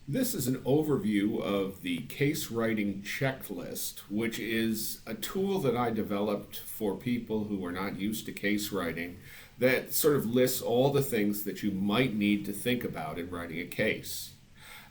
This is an overview of the case writing checklist, which is a tool that I developed for people who are not used to case writing that sort of lists all the things that you might need to think about in writing a case.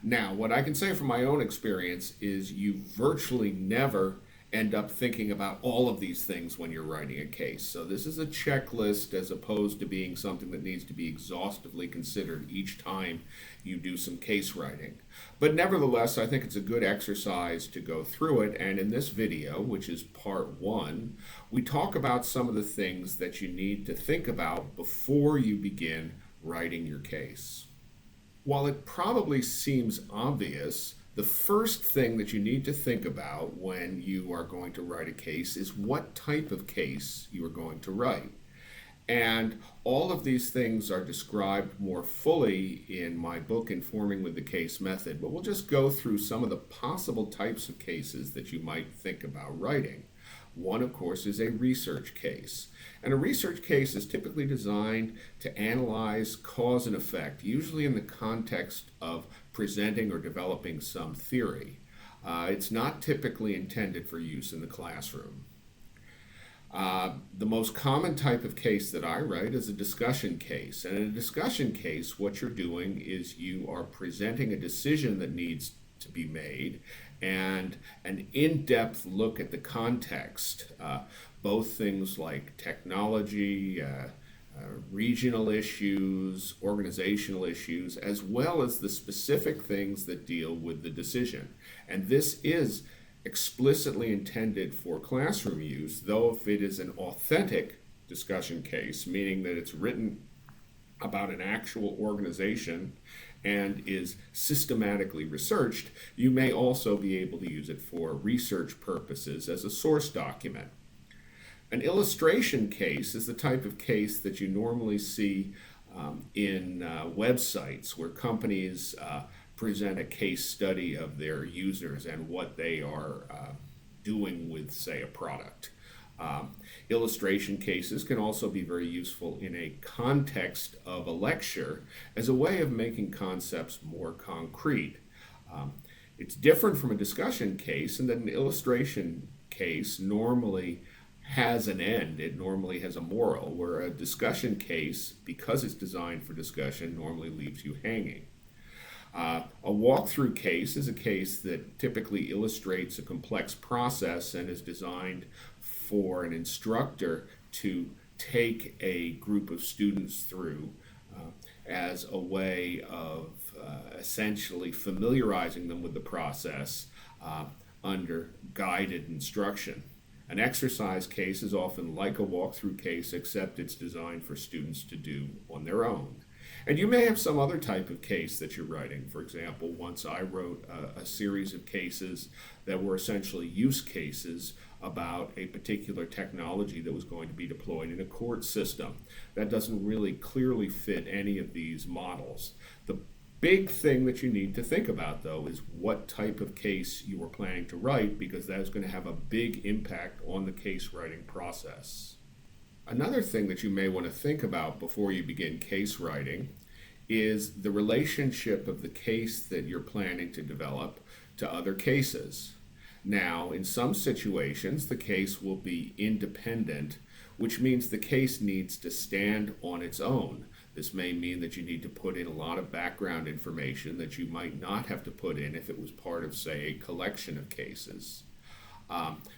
Now, what I can say from my own experience is you virtually never end up thinking about all of these things when you're writing a case. So, this is a checklist as opposed to being something that needs to be exhaustively considered each time you do some case writing. But nevertheless, I think it's a good exercise to go through it. And in this video, which is part one, we talk about some of the things that you need to think about before you begin writing your case. While it probably seems obvious, the first thing that you need to think about when you are going to write a case is what type of case you are going to write. And all of these things are described more fully in my book, Informing with the Case Method, but we'll just go through some of the possible types of cases that you might think about writing. One, of course, is a research case. And a research case is typically designed to analyze cause and effect, usually in the context of presenting or developing some theory. It's not typically intended for use in the classroom. The most common type of case that I write is a discussion case. And in a discussion case, what you're doing is you are presenting a decision that needs to be made and an in-depth look at the context, both things like technology, regional issues, organizational issues, as well as the specific things that deal with the decision. And this is explicitly intended for classroom use, though if it is an authentic discussion case, meaning that it's written about an actual organization and is systematically researched, you may also be able to use it for research purposes as a source document. An illustration case is the type of case that you normally see in websites where companies present a case study of their users and what they are doing with, say, a product. Illustration cases can also be very useful in a context of a lecture as a way of making concepts more concrete. It's different from a discussion case in that an illustration case normally has an end. It normally has a moral, where a discussion case, because it's designed for discussion, normally leaves you hanging. A walkthrough case is a case that typically illustrates a complex process and is designed for an instructor to take a group of students through as a way of essentially familiarizing them with the process under guided instruction. An exercise case is often like a walkthrough case, except it's designed for students to do on their own. And you may have some other type of case that you're writing. For example, once I wrote a series of cases that were essentially use cases about a particular technology that was going to be deployed in a court system. That doesn't really clearly fit any of these models. The big thing that you need to think about, though, is what type of case you are planning to write, because that is going to have a big impact on the case writing process. Another thing that you may want to think about before you begin case writing is the relationship of the case that you're planning to develop to other cases. Now, in some situations, the case will be independent, which means the case needs to stand on its own. This may mean that you need to put in a lot of background information that you might not have to put in if it was part of, say, a collection of cases.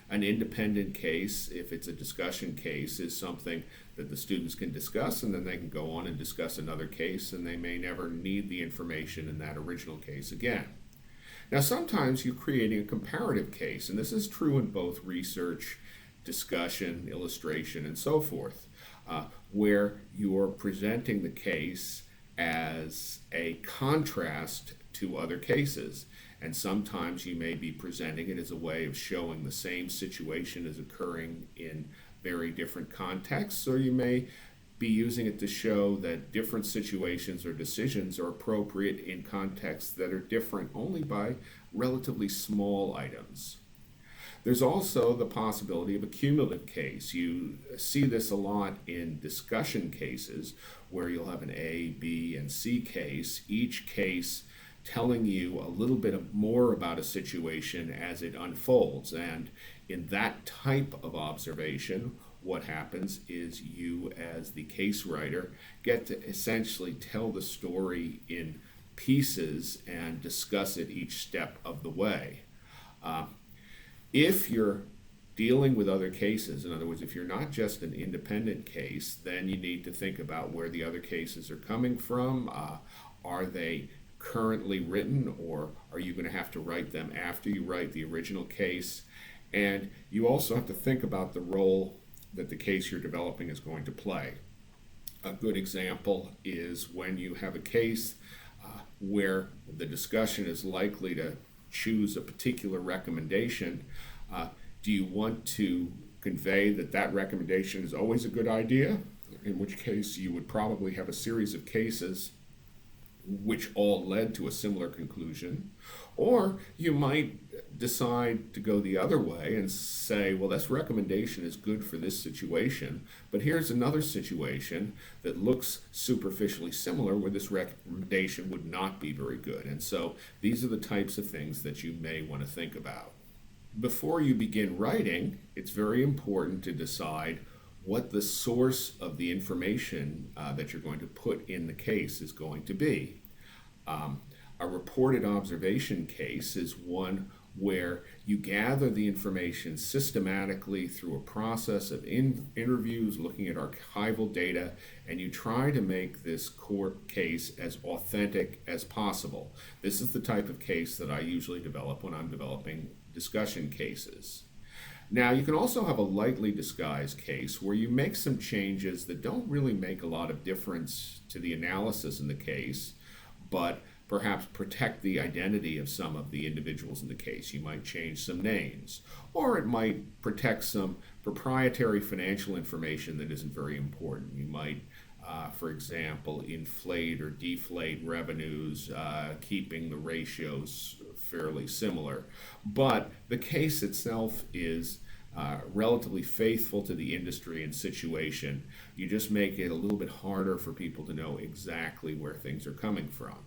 An independent case, if it's a discussion case, is something that the students can discuss, and then they can go on and discuss another case, and they may never need the information in that original case again. Now, sometimes you're creating a comparative case, and this is true in both research, discussion, illustration, and so forth, where you're presenting the case as a contrast to other cases. And sometimes you may be presenting it as a way of showing the same situation as occurring in very different contexts, or you may be using it to show that different situations or decisions are appropriate in contexts that are different only by relatively small items. There's also the possibility of a cumulative case. You see this a lot in discussion cases where you'll have an A, B, and C case. Each case telling you a little bit more about a situation as it unfolds. And in that type of observation, what happens is you, as the case writer, get to essentially tell the story in pieces and discuss it each step of the way. If you're dealing with other cases, in other words, if you're not just an independent case, then you need to think about where the other cases are coming from. Are they currently written, or are you going to have to write them after you write the original case? And you also have to think about the role that the case you're developing is going to play. A good example is when you have a case where the discussion is likely to choose a particular recommendation. Do you want to convey that that recommendation is always a good idea? In which case you would probably have a series of cases which all led to a similar conclusion. Or you might decide to go the other way and say, well, this recommendation is good for this situation, but here's another situation that looks superficially similar where this recommendation would not be very good. And so these are the types of things that you may want to think about. Before you begin writing, it's very important to decide what the source of the information that you're going to put in the case is going to be. A reported observation case is one where you gather the information systematically through a process of interviews, looking at archival data, and you try to make this court case as authentic as possible. This is the type of case that I usually develop when I'm developing discussion cases. Now, you can also have a lightly disguised case where you make some changes that don't really make a lot of difference to the analysis in the case, but perhaps protect the identity of some of the individuals in the case. You might change some names, or it might protect some proprietary financial information that isn't very important. You might, for example, inflate or deflate revenues, keeping the ratios fairly similar. But the case itself is relatively faithful to the industry and situation. You just make it a little bit harder for people to know exactly where things are coming from.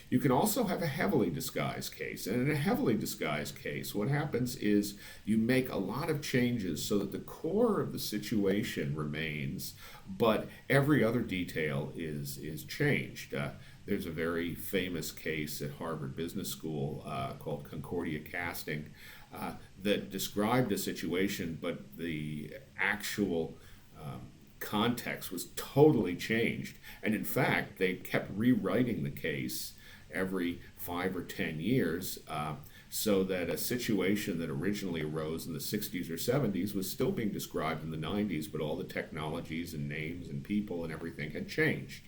You can also have a heavily disguised case. And in a heavily disguised case, what happens is you make a lot of changes so that the core of the situation remains, but every other detail is changed. There's a very famous case at Harvard Business School called Concordia Casting that described a situation, but the actual context was totally changed. And in fact, they kept rewriting the case every 5 or 10 years, so that a situation that originally arose in the 60s or 70s was still being described in the 90s, but all the technologies and names and people and everything had changed.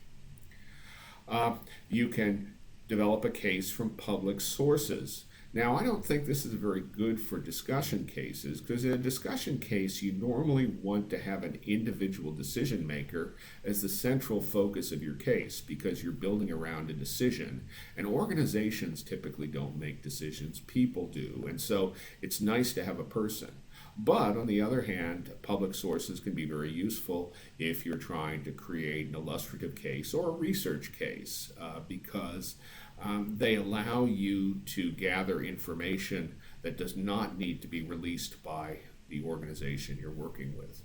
You can develop a case from public sources. Now, I don't think this is very good for discussion cases, because in a discussion case, you normally want to have an individual decision maker as the central focus of your case, because you're building around a decision. And organizations typically don't make decisions, people do. And so it's nice to have a person. But on the other hand, public sources can be very useful if you're trying to create an illustrative case or a research case, because they allow you to gather information that does not need to be released by the organization you're working with.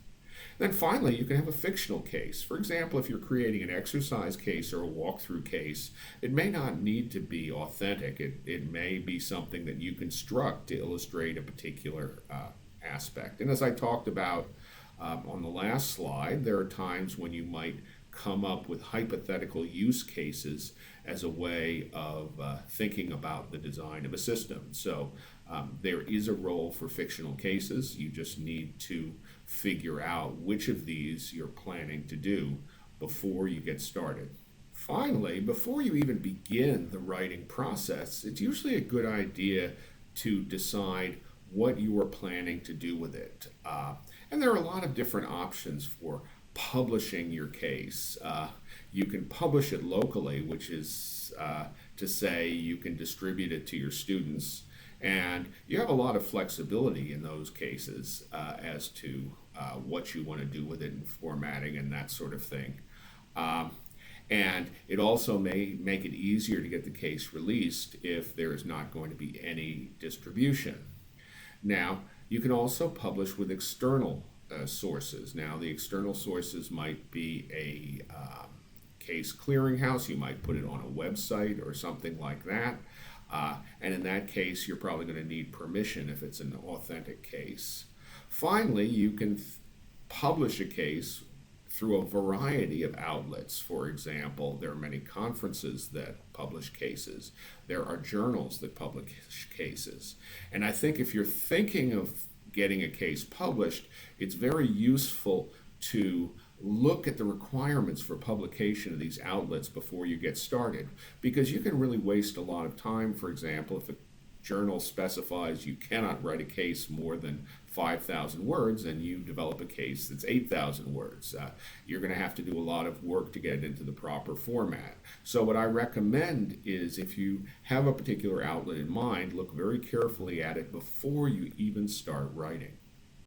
Then finally, you can have a fictional case. For example, if you're creating an exercise case or a walkthrough case, it may not need to be authentic. It may be something that you construct to illustrate a particular aspect. And as I talked about on the last slide, there are times when you might come up with hypothetical use cases as a way of thinking about the design of a system. So there is a role for fictional cases. You just need to figure out which of these you're planning to do before you get started. Finally, before you even begin the writing process, it's usually a good idea to decide what you are planning to do with it. And there are a lot of different options for publishing your case. You can publish it locally, which is to say you can distribute it to your students, and you have a lot of flexibility in those cases as to what you want to do with it and formatting and that sort of thing. And it also may make it easier to get the case released if there is not going to be any distribution. Now, you can also publish with external sources. Now, the external sources might be a case clearinghouse. You might put it on a website or something like that. And in that case, you're probably going to need permission if it's an authentic case. Finally, you can publish a case through a variety of outlets. For example, there are many conferences that publish cases. There are journals that publish cases. And I think if you're thinking of getting a case published, it's very useful to look at the requirements for publication of these outlets before you get started, because you can really waste a lot of time. For example, if a journal specifies you cannot write a case more than 5,000 words and you develop a case that's 8,000 words, you're going to have to do a lot of work to get it into the proper format. So what I recommend is, if you have a particular outlet in mind, look very carefully at it before you even start writing.